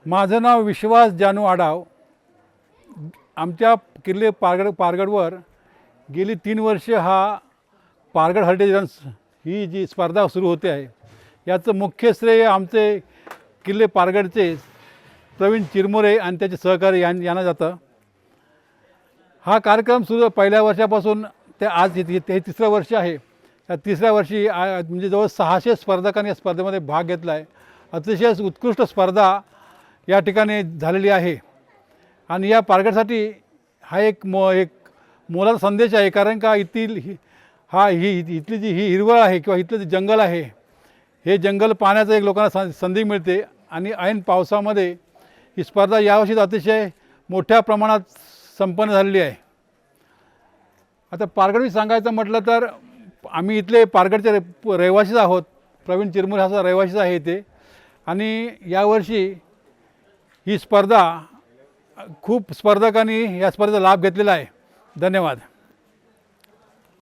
माझं नाव विश्वास जानू आडाव। आमच्या किल्ले पारगडवर गेली 3 वर्षे हा पारगड हर्टेज रन्स ही जी स्पर्धा सुरू होते आहे, याचं मुख्य श्रेय आमचे किल्ले पारगडचे प्रवीण चिरमुरे आणि त्याचे सहकारी यांना जातं। हा कार्यक्रम सुरू पहिल्या वर्षापासून ते आज हे 3रं वर्ष आहे। या 3ऱ्या वर्षी म्हणजे जवळ 600 स्पर्धकांनी या स्पर्धेमध्ये भाग घेतला आहे। अतिशय उत्कृष्ट स्पर्धा या ठिकाणी झालेली आहे आणि या पारगडसाठी हा एक मोलाचा संदेश आहे। कारण का इथली जी हिरवळ आहे किंवा इथलं जे जंगल आहे, हे जंगल पाहण्याचं एक लोकांना संधी मिळते आणि ऐन पावसामध्ये ही स्पर्धा यावर्षी अतिशय मोठ्या प्रमाणात संपन्न झालेली आहे। आता पारगडविषयी सांगायचं म्हटलं तर आम्ही इथले पारगडचे रहिवासीच आहोत। प्रवीण चिरमुरे हा रहिवासीच आहे इथे आणि यावर्षी ही स्पर्धा खूप स्पर्धकांनी या स्पर्धेचा लाभ घेतलेला आहे। धन्यवाद।